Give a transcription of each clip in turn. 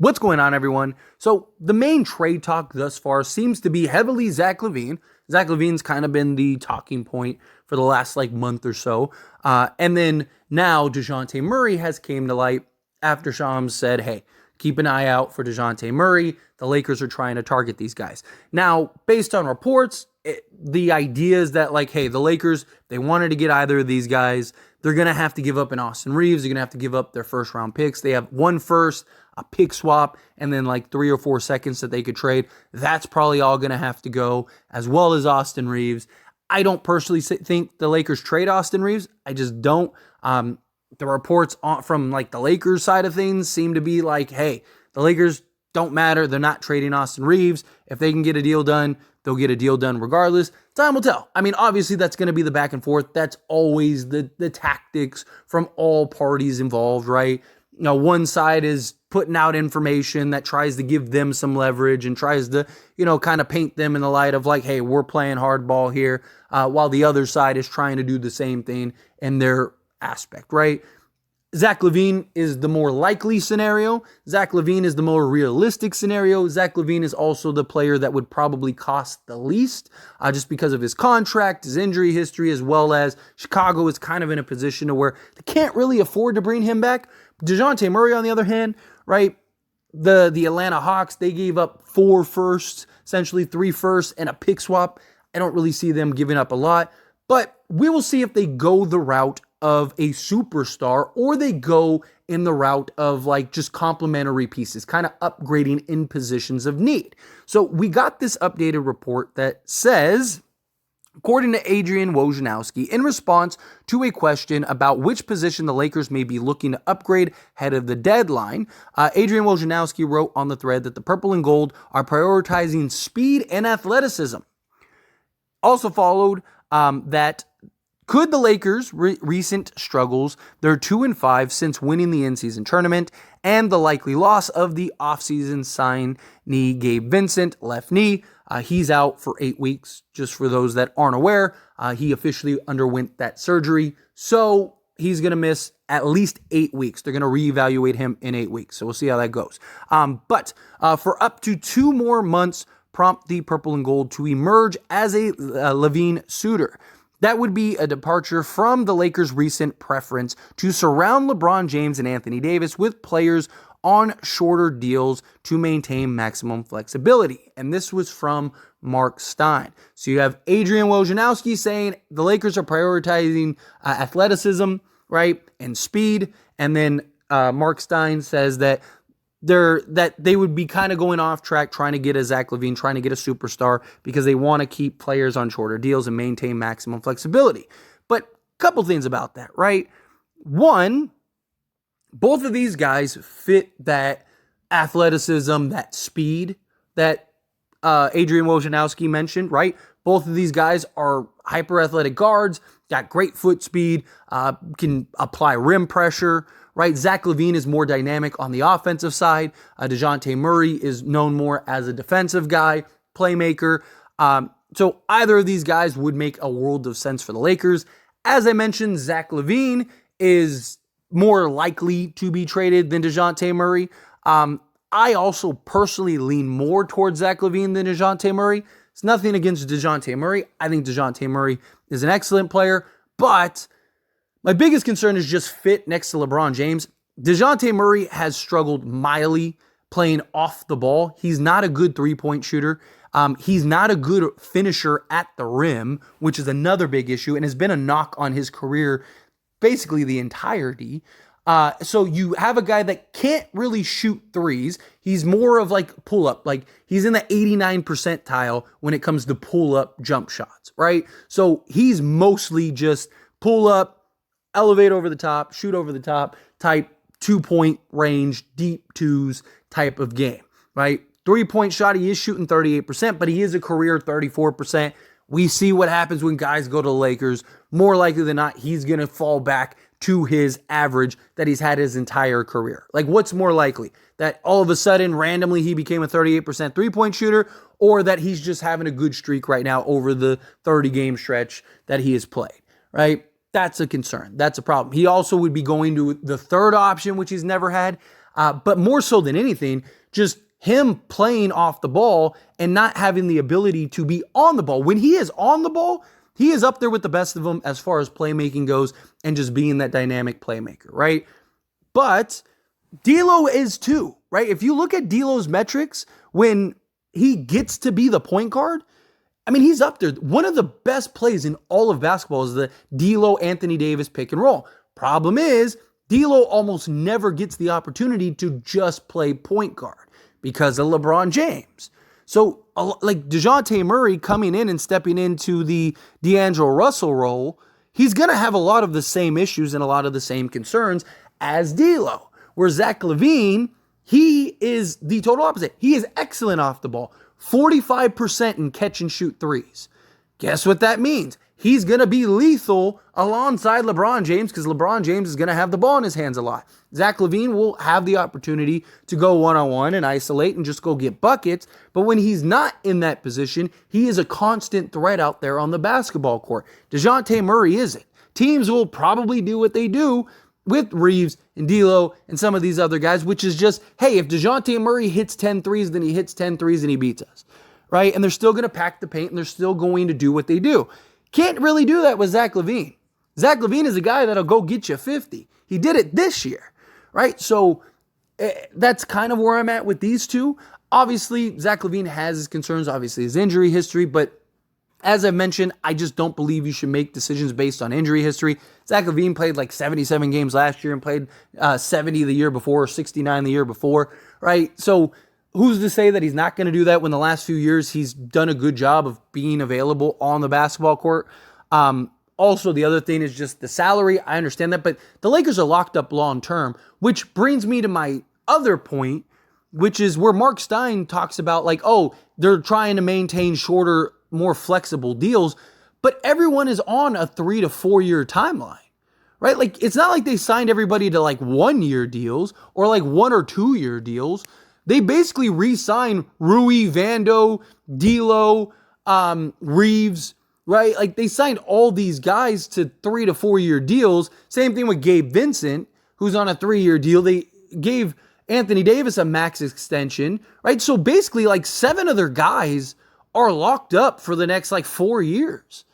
What's going on, everyone? So the main trade talk thus far seems to be heavily Zach Lavine. Zach Lavine's kind of been the talking point for the last month or so. And then now Dejounte Murray has came to light after Shams said, hey, keep an eye out for Dejounte Murray. The Lakers are trying to target these guys. Now, based on reports, the idea is that hey, the Lakers, they wanted to get either of these guys. They're going to have to give up an Austin Reeves. They're going to have to give up their first round picks. They have one first, a pick swap, and then 3 or 4 seconds that they could trade. That's probably all going to have to go, as well as Austin Reeves. I don't personally think the Lakers trade Austin Reeves. I just don't. The reports from the Lakers side of things seem to be hey, the Lakers don't matter. They're not trading Austin Reeves. If they can get a deal done, they'll get a deal done regardless. Time will tell. I mean, obviously that's going to be the back and forth. That's always the tactics from all parties involved, right? One side is putting out information that tries to give them some leverage and tries to, kind of paint them in the light of hey, we're playing hardball here, while the other side is trying to do the same thing in their aspect, right? Zach Lavine is the more likely scenario. Zach Lavine is the more realistic scenario. Zach Lavine is also the player that would probably cost the least, just because of his contract, his injury history, as well as Chicago is kind of in a position to where they can't really afford to bring him back. Dejounte Murray, on the other hand, right? The Atlanta Hawks, they gave up 4 firsts, essentially 3 firsts, and a pick swap. I don't really see them giving up a lot, but we will see if they go the route of a superstar or they go in the route of just complementary pieces, kind of upgrading in positions of need. So we got this updated report that says, according to Adrian Wojnarowski, in response to a question about which position the Lakers may be looking to upgrade ahead of the deadline, Adrian Wojnarowski wrote on the thread that the purple and gold are prioritizing speed and athleticism. Also followed that could the Lakers' recent struggles, their 2-5 since winning the in-season tournament, and the likely loss of the offseason signee Gabe Vincent, left knee, he's out for 8 weeks. Just for those that aren't aware, he officially underwent that surgery, so he's going to miss at least 8 weeks. They're going to reevaluate him in 8 weeks, so we'll see how that goes. But for up to 2 more months, prompt the purple and gold to emerge as a Lavine suitor. That would be a departure from the Lakers' recent preference to surround LeBron James and Anthony Davis with players on shorter deals to maintain maximum flexibility. And this was from Mark Stein. So you have Adrian Wojnarowski saying the Lakers are prioritizing athleticism, right, and speed. And then Mark Stein says that they would be kind of going off track trying to get a Zach Lavine, trying to get a superstar because they want to keep players on shorter deals and maintain maximum flexibility. But a couple things about that, right? One, both of these guys fit that athleticism, that speed that Adrian Wojnarowski mentioned, right? Both of these guys are hyper-athletic guards, got great foot speed, can apply rim pressure, right? Zach Lavine is more dynamic on the offensive side. Dejounte Murray is known more as a defensive guy, playmaker. So either of these guys would make a world of sense for the Lakers. As I mentioned, Zach Lavine is more likely to be traded than Dejounte Murray. I also personally lean more towards Zach Lavine than Dejounte Murray. It's nothing against Dejounte Murray. I think Dejounte Murray is an excellent player, but my biggest concern is just fit next to LeBron James. Dejounte Murray has struggled mightily playing off the ball. He's not a good three-point shooter. He's not a good finisher at the rim, which is another big issue and has been a knock on his career basically the entirety. So you have a guy that can't really shoot threes. He's more of pull-up. He's in the 89th percentile when it comes to pull-up jump shots, right? So he's mostly just pull-up, elevate over the top, shoot over the top type 2-point range, deep twos type of game, right? 3-point shot, he is shooting 38%, but he is a career 34%. We see what happens when guys go to the Lakers. More likely than not, he's going to fall back to his average that he's had his entire career. What's more likely? That all of a sudden, randomly, he became a 38% 3-point shooter, or that he's just having a good streak right now over the 30-game stretch that he has played, right? That's a concern. That's a problem. He also would be going to the third option, which he's never had. But more so than anything, just him playing off the ball and not having the ability to be on the ball. When he is on the ball, he is up there with the best of them as far as playmaking goes and just being that dynamic playmaker, right? But D'Lo is too, right? If you look at D'Lo's metrics, when he gets to be the point guard, I mean, he's up there. One of the best plays in all of basketball is the D'Lo Anthony Davis pick and roll. Problem is, D'Lo almost never gets the opportunity to just play point guard because of LeBron James. So, like Dejounte Murray coming in and stepping into the D'Angelo Russell role, he's going to have a lot of the same issues and a lot of the same concerns as D'Lo. Where Zach Lavine, he is the total opposite. He is excellent off the ball. 45% in catch and shoot threes. Guess what that means? He's going to be lethal alongside LeBron James because LeBron James is going to have the ball in his hands a lot. Zach Lavine will have the opportunity to go one-on-one and isolate and just go get buckets. But when he's not in that position, he is a constant threat out there on the basketball court. Dejounte Murray isn't. Teams will probably do what they do with Reeves and D'Lo and some of these other guys, which is just, hey, if Dejounte Murray hits 10 threes, then he hits 10 threes and he beats us, right? And they're still going to pack the paint and they're still going to do what they do. Can't really do that with Zach Lavine. Zach Lavine is a guy that'll go get you 50. He did it this year, right? So that's kind of where I'm at with these two. Obviously, Zach Lavine has his concerns, obviously his injury history, but as I mentioned, I just don't believe you should make decisions based on injury history. Zach Lavine played like 77 games last year and played 70 the year before, 69 the year before, right? So who's to say that he's not going to do that when the last few years he's done a good job of being available on the basketball court? Also, the other thing is just the salary. I understand that, but the Lakers are locked up long term, which brings me to my other point, which is where Mark Stein talks about like, oh, they're trying to maintain shorter, more flexible deals, but everyone is on a 3 to 4 year timeline, right? Like, it's not like they signed everybody to like 1 year deals or like 1 or 2 year deals. They basically re-signed Rui, Vando, D'Lo, Reeves, right? Like, they signed all these guys to 3 to 4 year deals. Same thing with Gabe Vincent, who's on a 3-year deal. They gave Anthony Davis a max extension, right? So basically, like 7 of their guys are locked up for the next like 4 years,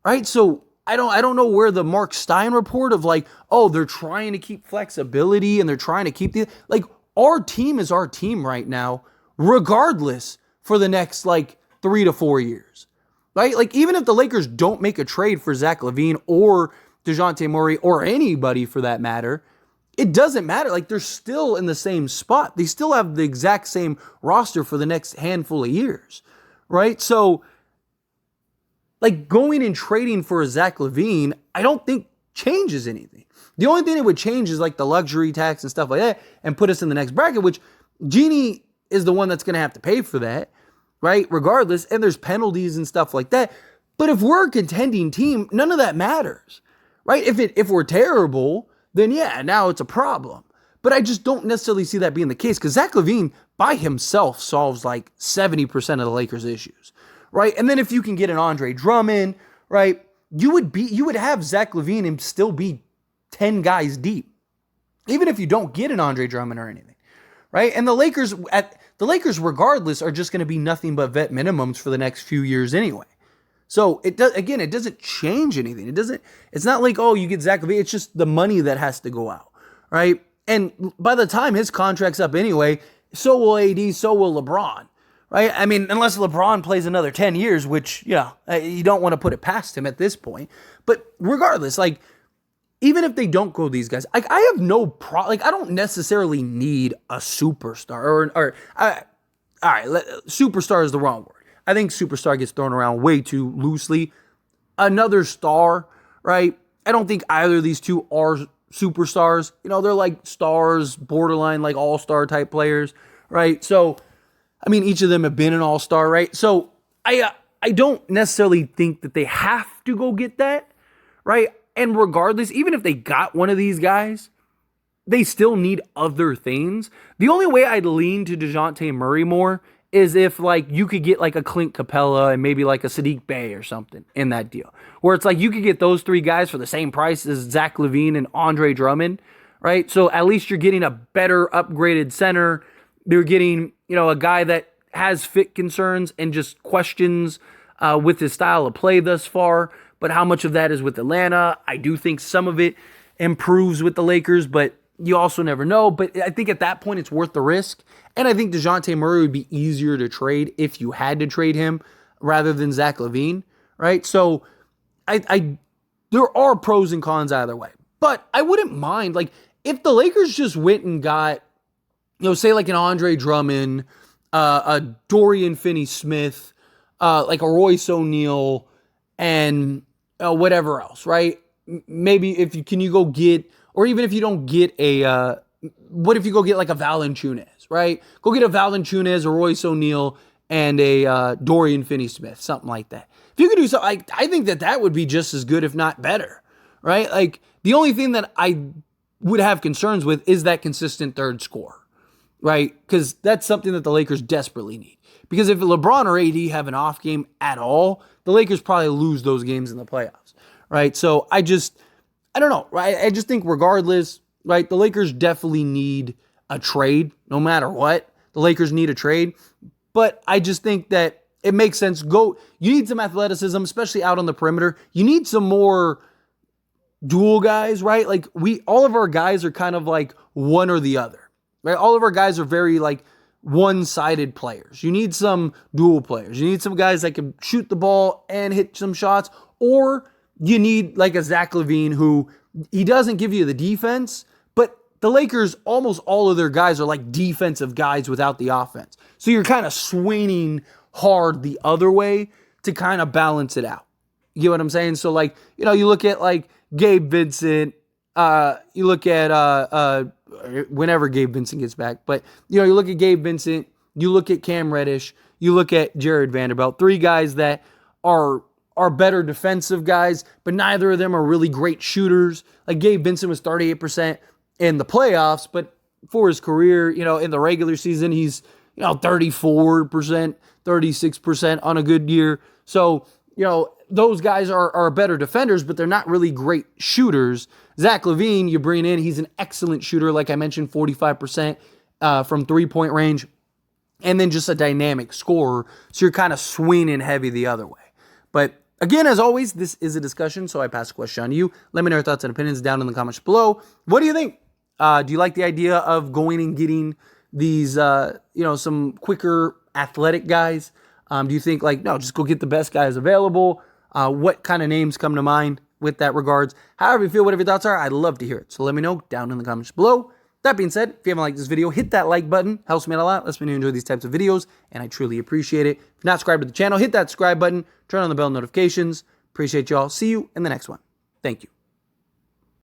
right? So I don't know where the Mark Stein report of like, oh, they're trying to keep flexibility and they're trying to keep like, our team is our team right now, regardless for the next like 3 to 4 years, right? Like, even if the Lakers don't make a trade for Zach Lavine or Dejounte Murray or anybody for that matter, it doesn't matter. Like, they're still in the same spot. They still have the exact same roster for the next handful of years, right? So, like, going and trading for a Zach Lavine, I don't think changes anything. The only thing that would change is like the luxury tax and stuff like that and put us in the next bracket, which Jeannie is the one that's going to have to pay for that, right? Regardless, and there's penalties and stuff like that. But if we're a contending team, none of that matters, right? If we're terrible, then yeah, now it's a problem. But I just don't necessarily see that being the case because Zach Lavine by himself solves like 70% of the Lakers' issues, right? And then if you can get an Andre Drummond, right, you would have Zach Lavine and still be 10 guys deep, even if you don't get an Andre Drummond or anything, right? And the Lakers regardless are just going to be nothing but vet minimums for the next few years anyway. So it doesn't change anything. It's not like, oh, you get Zach Lavine. It's just the money that has to go out, right? And by the time his contract's up anyway, so will AD, so will LeBron, right? I mean, unless LeBron plays another 10 years, which, you don't want to put it past him at this point. But regardless, like, even if they don't go these guys, like, I have no problem. Like, I don't necessarily need a superstar superstar is the wrong word. I think superstar gets thrown around way too loosely. Another star, right? I don't think either of these two are superstars. They're like stars, borderline like all-star type players, right? So, I mean, each of them have been an all-star, right? So, I don't necessarily think that they have to go get that, right? And regardless, even if they got one of these guys, they still need other things. The only way I'd lean to Dejounte Murray more is if, like, you could get, like, a Clint Capella and maybe, like, a Sadiq Bey or something in that deal. Where it's like you could get those 3 guys for the same price as Zach Lavine and Andre Drummond, right? So at least you're getting a better upgraded center. You're getting, a guy that has fit concerns and just questions with his style of play thus far. But how much of that is with Atlanta? I do think some of it improves with the Lakers, but you also never know. But I think at that point, it's worth the risk. And I think Dejounte Murray would be easier to trade if you had to trade him rather than Zach LaVine, right? So there are pros and cons either way. But I wouldn't mind, if the Lakers just went and got, say like an Andre Drummond, a Dorian Finney-Smith, like a Royce O'Neal, and whatever else, right? Maybe can you go get, or even if you don't get what if you go get like a Valanciunas, right? Go get a Valanciunas, a Royce O'Neal, and a Dorian Finney-Smith, something like that. If you could do something, I think that would be just as good, if not better, right? Like, the only thing that I would have concerns with is that consistent third scorer, right? Because that's something that the Lakers desperately need. Because if LeBron or AD have an off game at all, the Lakers probably lose those games in the playoffs, right? So I don't know, right? I just think regardless, right, the Lakers definitely need a trade no matter what. The Lakers need a trade. But I just think that it makes sense. You need some athleticism, especially out on the perimeter. You need some more dual guys, right? Like all of our guys are kind of like one or the other, right? All of our guys are very like one-sided players. You need some dual players. You need some guys that can shoot the ball and hit some shots, or you need like a Zach LaVine who he doesn't give you the defense, but the Lakers, almost all of their guys are like defensive guys without the offense. So you're kind of swinging hard the other way to kind of balance it out. You get what I'm saying? So like, you look at like Gabe Vincent, you look at whenever Gabe Vincent gets back, but you look at Gabe Vincent, you look at Cam Reddish, you look at Jared Vanderbilt, three guys that are better defensive guys, but neither of them are really great shooters. Like Gabe Vincent was 38% in the playoffs, but for his career, in the regular season, he's 34%, 36% on a good year. So, those guys are better defenders, but they're not really great shooters. Zach LaVine, you bring in, he's an excellent shooter, like I mentioned, 45% from three-point range, and then just a dynamic scorer. So you're kind of swinging heavy the other way. But again, as always, this is a discussion, so I pass the question on to you. Let me know your thoughts and opinions down in the comments below. What do you think? Do you like the idea of going and getting these, some quicker athletic guys? Do you think no, just go get the best guys available? What kind of names come to mind with that regards? However you feel, whatever your thoughts are, I'd love to hear it. So let me know down in the comments below. That being said, if you haven't liked this video, hit that like button. Helps me out a lot. Lets me know you enjoy these types of videos, and I truly appreciate it. If you're not subscribed to the channel, hit that subscribe button. Turn on the bell notifications. Appreciate y'all. See you in the next one. Thank you.